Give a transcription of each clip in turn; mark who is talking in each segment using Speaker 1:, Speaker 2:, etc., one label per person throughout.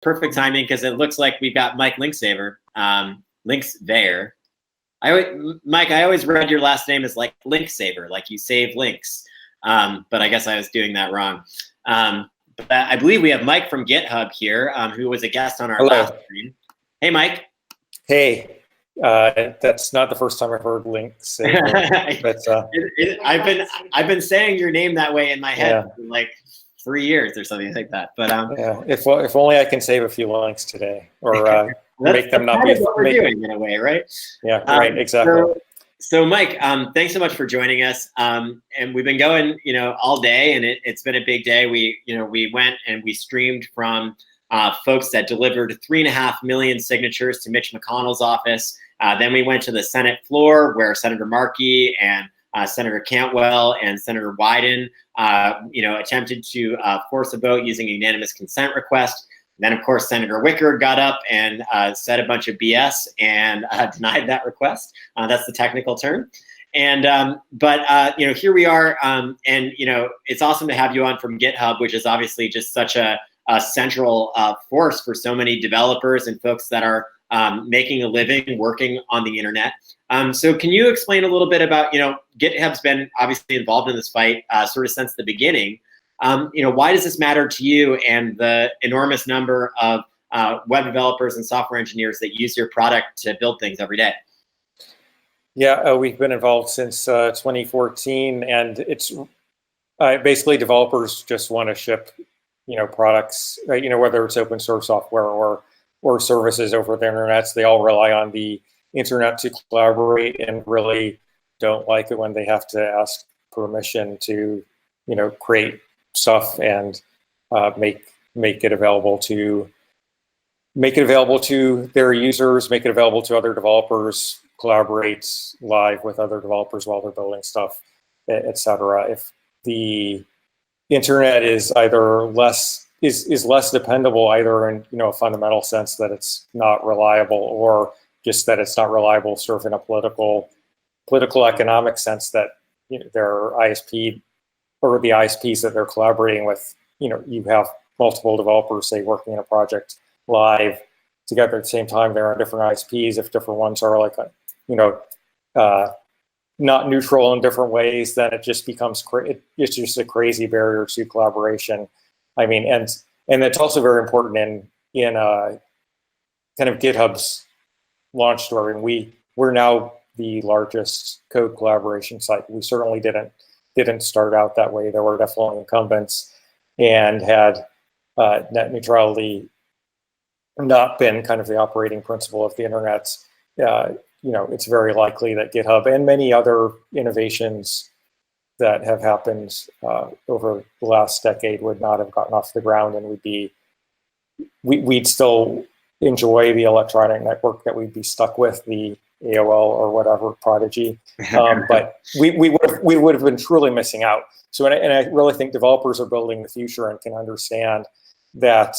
Speaker 1: perfect timing because it looks like we've got Mike Linksvayer. Linksvayer. Mike, I always read your last name as like Linksaver, like you save links. But I guess I was doing that wrong. But I believe we have Mike from GitHub here, who was a guest on our last stream. Hey, Mike.
Speaker 2: Hey. That's not the first time I've heard Linksaver, but
Speaker 1: I've been saying your name that way in my head for like 3 years or something like that. But
Speaker 2: yeah, if only I can save a few links today, or make them not be
Speaker 1: what we're doing in a way, right?
Speaker 2: Yeah, right, exactly.
Speaker 1: So Mike, thanks so much for joining us. And we've been going, all day, and it's been a big day. We went and we streamed from folks that delivered 3.5 million signatures to Mitch McConnell's office. Then we went to the Senate floor where Senator Markey and Senator Cantwell and Senator Wyden, attempted to force a vote using a unanimous consent request. Then, of course, Senator Wicker got up and said a bunch of BS and denied that request. That's the technical term. And but here we are, and it's awesome to have you on from GitHub, which is obviously just such a central force for so many developers and folks that are making a living working on the internet. So can you explain a little bit about, GitHub's been obviously involved in this fight sort of since the beginning. Why does this matter to you and the enormous number of web developers and software engineers that use your product to build things every day?
Speaker 2: Yeah, we've been involved since 2014, and it's basically developers just want to ship, products, whether it's open source software or services over the internet. So they all rely on the internet to collaborate, and really don't like it when they have to ask permission to, create stuff and make it available to their users, make it available to other developers, collaborate live with other developers while they're building stuff, etc. If the internet is either less dependable, either in a fundamental sense that it's not reliable, or just that it's not reliable sort of in a political economic sense, that their ISP or the ISPs that they're collaborating with, you have multiple developers, say, working in a project live together at the same time. They're on different ISPs. If different ones are like, not neutral in different ways, then it just becomes it's just a crazy barrier to collaboration. I mean, and it's also very important in kind of GitHub's launch story. And we're now the largest code collaboration site. We certainly didn't start out that way. There were definitely incumbents, and had net neutrality not been kind of the operating principle of the internet, it's very likely that GitHub and many other innovations that have happened over the last decade would not have gotten off the ground, and we'd still enjoy the electronic network that we'd be stuck with, the AOL or whatever prodigy, but we would have been truly missing out. So, and I really think developers are building the future and can understand that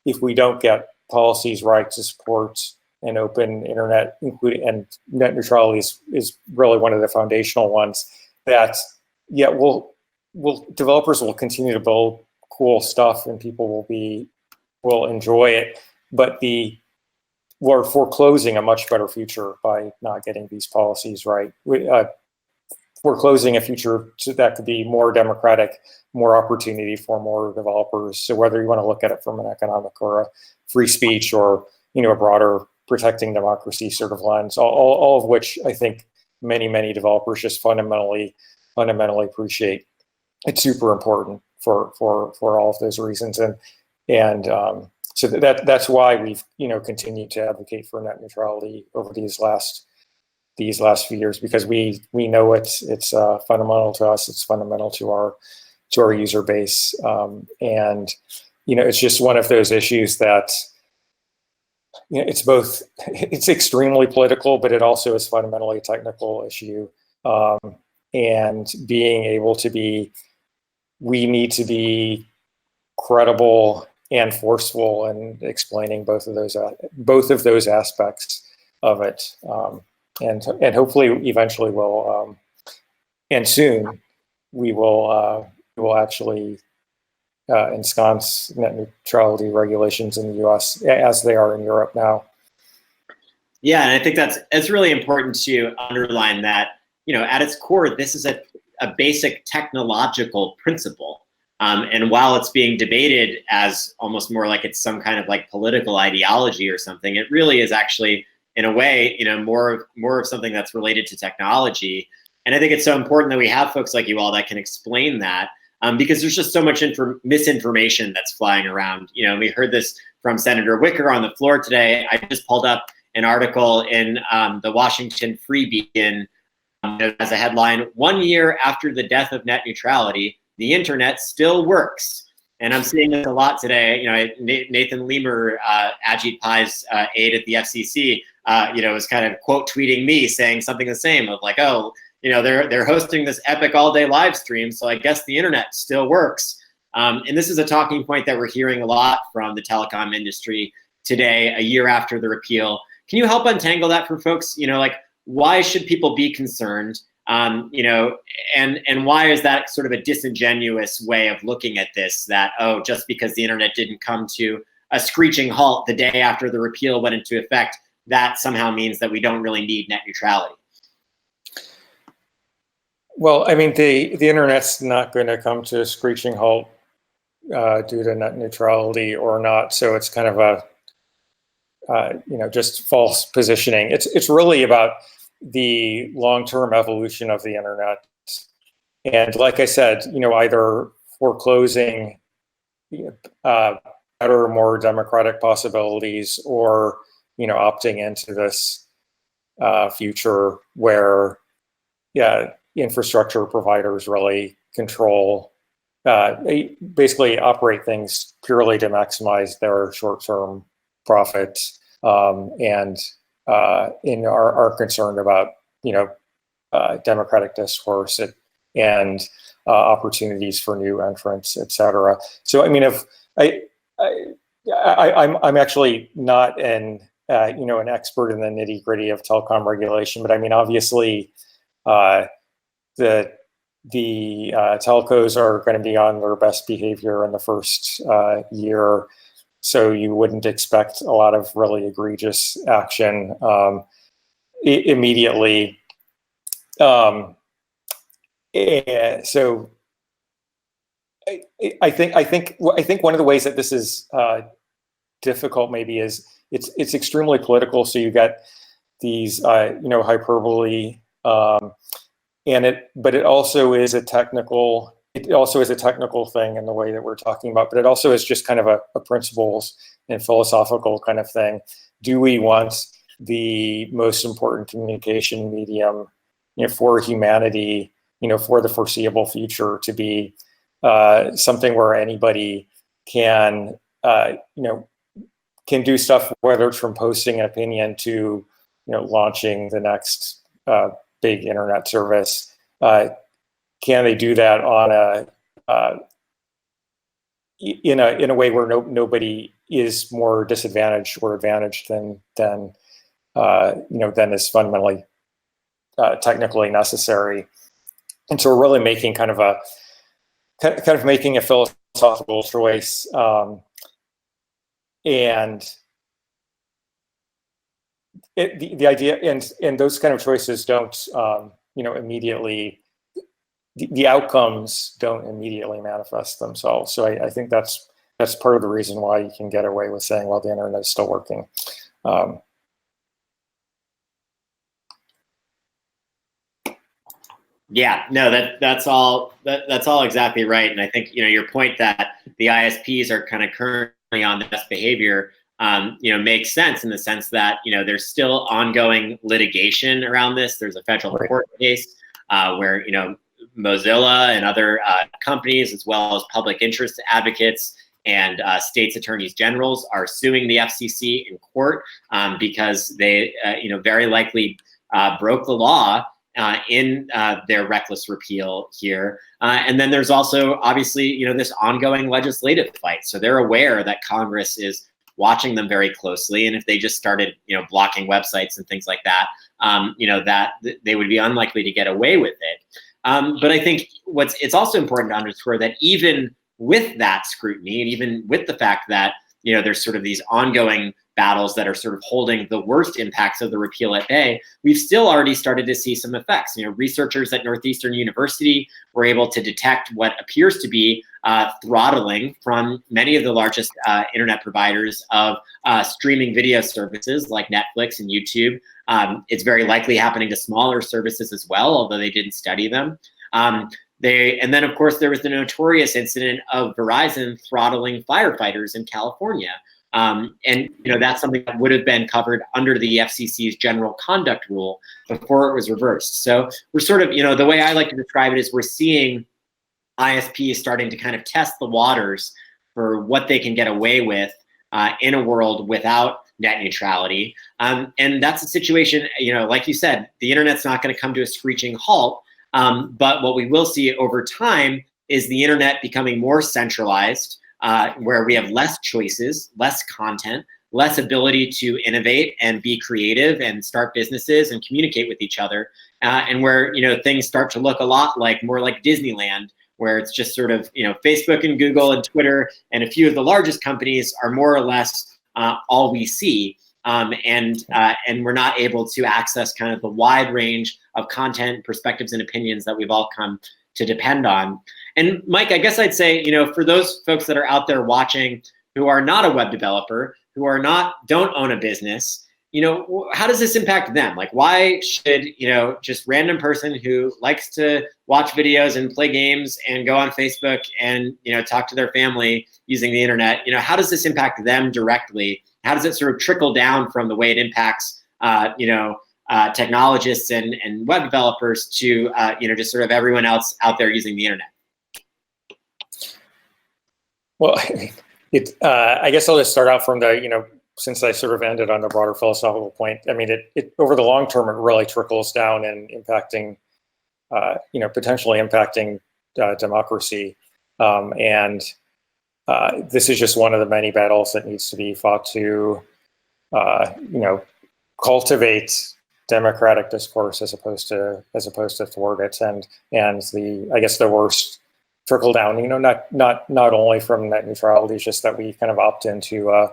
Speaker 2: if we don't get policies right to support an open internet, including, and net neutrality is really one of the foundational ones, that developers will continue to build cool stuff and people will enjoy it, but we're foreclosing a much better future by not getting these policies right. Foreclosing a future that could be more democratic, more opportunity for more developers. So whether you want to look at it from an economic or a free speech or a broader protecting democracy sort of lens, all of which I think many developers just fundamentally appreciate. It's super important for all of those reasons, and so that's why we've continued to advocate for net neutrality over these last few years, because we know it's fundamental to us. It's fundamental to our user base, and it's just one of those issues that it's extremely political, but it also is fundamentally a technical issue, and being able to we need to be credible and forceful in explaining both of those aspects of it, and hopefully eventually we'll and soon we will actually ensconce net neutrality regulations in the U.S. as they are in Europe now.
Speaker 1: Yeah, and I think it's really important to underline that, at its core, this is a basic technological principle. And while it's being debated as almost more like it's some kind of like political ideology or something, it really is actually, in a way, more of something that's related to technology. And I think it's so important that we have folks like you all that can explain that, because there's just so much misinformation that's flying around. We heard this from Senator Wicker on the floor today. I just pulled up an article in the Washington Free Beacon as a headline: 1 year after the death of net neutrality, the internet still works. And I'm seeing this a lot today. Nathan Lemur, Ajit Pai's aide at the FCC, was kind of quote tweeting me saying something the same of like, oh, they're hosting this epic all day live stream, so I guess the internet still works. And this is a talking point that we're hearing a lot from the telecom industry today, a year after the repeal. Can you help untangle that for folks? Like, why should people be concerned? And why is that sort of a disingenuous way of looking at this, that, oh, just because the internet didn't come to a screeching halt the day after the repeal went into effect, that somehow means that we don't really need net neutrality?
Speaker 2: Well, I mean, the internet's not going to come to a screeching halt due to net neutrality or not. So it's kind of a just false positioning. It's really about the long-term evolution of the internet. And like I said, either foreclosing better, more democratic possibilities, or, opting into this future where, infrastructure providers really control, basically operate things purely to maximize their short-term profits, and are concerned about democratic discourse and opportunities for new entrants, et cetera. So I mean, if I'm actually not an expert in the nitty gritty of telecom regulation, but I mean, obviously, the telcos are going to be on their best behavior in the first year. So you wouldn't expect a lot of really egregious action immediately. So I think one of the ways that this is difficult maybe is it's extremely political. So you get these hyperbole, but it also is a technical. It also is a technical thing in the way that we're talking about, but it also is just kind of a principles and philosophical kind of thing. Do we want the most important communication medium, for humanity, for the foreseeable future to be something where anybody can do stuff, whether it's from posting an opinion to, launching the next big internet service? Can they do that on in a way where nobody is more disadvantaged or advantaged than is fundamentally technically necessary? And so we're really making kind of making a philosophical choice, and the idea and those kind of choices don't immediately. The outcomes don't immediately manifest themselves. So I think that's part of the reason why you can get away with saying, well, the internet is still working.
Speaker 1: Yeah, no, that's all exactly right. And I think, your point that the ISPs are kind of currently on the best behavior, makes sense in the sense that, there's still ongoing litigation around this. There's a federal court case where, Mozilla and other companies, as well as public interest advocates and states attorneys generals, are suing the FCC in court because they, very likely broke the law in their reckless repeal here. And then there's also, obviously, this ongoing legislative fight. So they're aware that Congress is watching them very closely. And if they just started, blocking websites and things like that, that they would be unlikely to get away with it. But I think it's also important to underscore that even with that scrutiny, and even with the fact that, there's sort of these ongoing battles that are sort of holding the worst impacts of the repeal at bay, we've still already started to see some effects. Researchers at Northeastern University were able to detect what appears to be throttling from many of the largest internet providers of streaming video services like Netflix and YouTube. It's very likely happening to smaller services as well, although they didn't study them. And then, of course, there was the notorious incident of Verizon throttling firefighters in California. And that's something that would have been covered under the FCC's general conduct rule before it was reversed. So we're sort of, the way I like to describe it is we're seeing ISPs starting to kind of test the waters for what they can get away with in a world without net neutrality. And that's a situation, like you said, the internet's not going to come to a screeching halt. But what we will see over time is the internet becoming more centralized, where we have less choices, less content, less ability to innovate and be creative and start businesses and communicate with each other, and where things start to look a lot more like Disneyland, where it's just sort of Facebook and Google and Twitter and a few of the largest companies are more or less all we see. And we're not able to access kind of the wide range of content, perspectives, and opinions that we've all come to depend on. And Mike, I guess I'd say, for those folks that are out there watching who are not a web developer, who don't own a business, how does this impact them? Like, why should, just random person who likes to watch videos and play games and go on Facebook and, talk to their family using the internet, how does this impact them directly? How does it sort of trickle down from the way it impacts, technologists and web developers to, just sort of everyone else out there using the internet?
Speaker 2: Well, I guess I'll just start out from the, since I sort of ended on the broader philosophical point. I mean, it over the long term, it really trickles down and impacting, potentially impacting democracy. This is just one of the many battles that needs to be fought to, cultivate democratic discourse as opposed to thwart it. And I guess the worst trickle down, not only from net neutrality, it's just that we kind of opt into a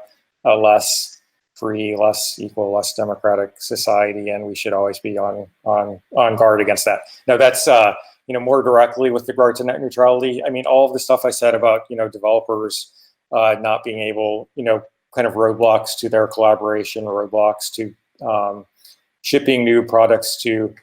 Speaker 2: less free, less equal, less democratic society, and we should always be on guard against that. Now that's more directly with regard to net neutrality. I mean, all of the stuff I said about developers not being able, kind of roadblocks to their collaboration, roadblocks to shipping new products, to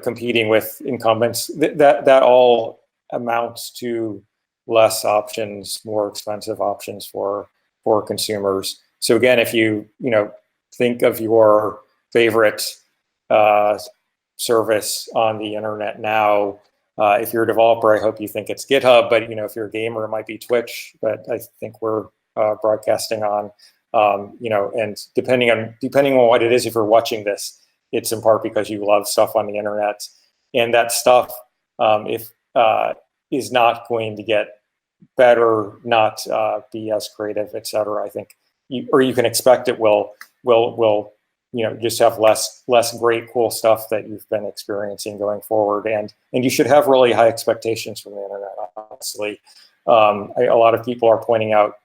Speaker 2: competing with incumbents. That all amounts to less options, more expensive options for consumers. So again, if you think of your favorite service on the internet now, if you're a developer, I hope you think it's GitHub, but if you're a gamer, it might be Twitch, but I think we're broadcasting on, and depending on what it is, if you're watching this, it's in part because you love stuff on the internet, and that stuff, is not going to get better, not be as creative, et cetera. I think, you can expect it will just have less great, cool stuff that you've been experiencing going forward, and you should have really high expectations from the internet. Honestly, a lot of people are pointing out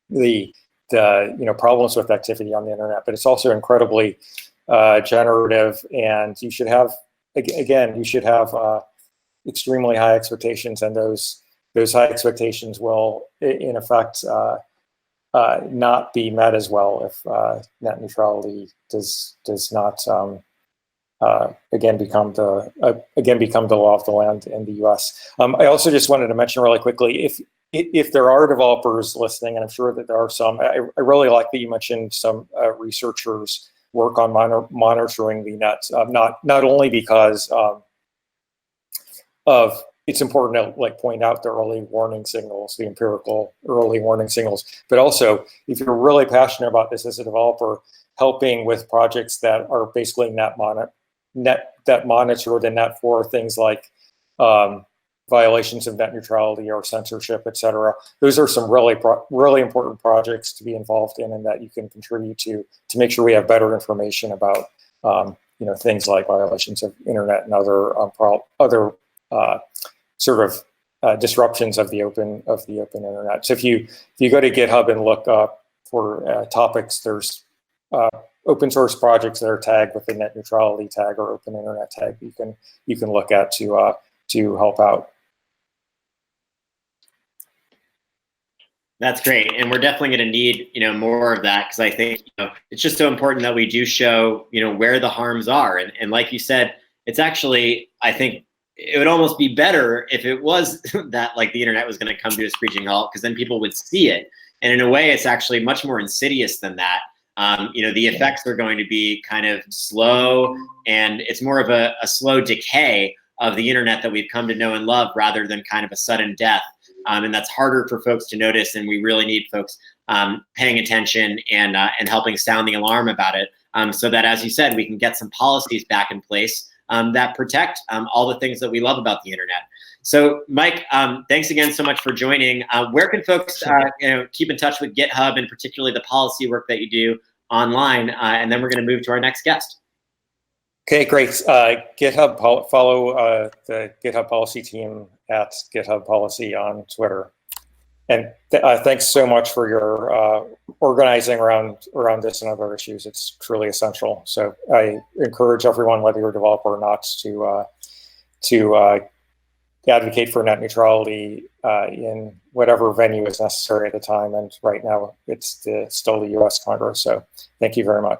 Speaker 2: the problems with activity on the internet, but it's also incredibly generative, and you should have extremely high expectations, and those high expectations will in effect not be met as well if net neutrality does not again become the law of the land in the U.S. I also just wanted to mention really quickly, if there are developers listening, and I'm sure that there are some, I really like that you mentioned some researchers work on monitoring the net, not only because of it's important to point out the early warning signals, the empirical early warning signals, but also if you're really passionate about this as a developer, helping with projects that are basically that monitor the net for things like violations of net neutrality or censorship, et cetera. Those are some really important projects to be involved in, and that you can contribute to make sure we have better information about things like violations of internet and other sort of disruptions of the open internet. So if you go to GitHub and look up for topics, there's open source projects that are tagged with the net neutrality tag or open internet tag you can look at to help out.
Speaker 1: That's great, and we're definitely going to need more of that, because I think it's just so important that we do show where the harms are, and like you said, it's actually, I think it would almost be better if it was that like the internet was going to come to a screeching halt, because then people would see it, and in a way it's actually much more insidious than that. The effects are going to be kind of slow, and it's more of a slow decay of the internet that we've come to know and love, rather than kind of a sudden death. And that's harder for folks to notice, and we really need folks paying attention and helping sound the alarm about it, so that, as you said, we can get some policies back in place that protect all the things that we love about the internet. So, Mike, thanks again so much for joining. Where can folks keep in touch with GitHub, and particularly the policy work that you do online? And then we're going to move to our next guest.
Speaker 2: Okay, great. GitHub, follow the GitHub policy team at GitHub Policy on Twitter. And thanks so much for your organizing around this and other issues. It's truly essential. So I encourage everyone, whether you're a developer or not, to advocate for net neutrality in whatever venue is necessary at the time. And right now, it's still the U.S. Congress. So thank you very much.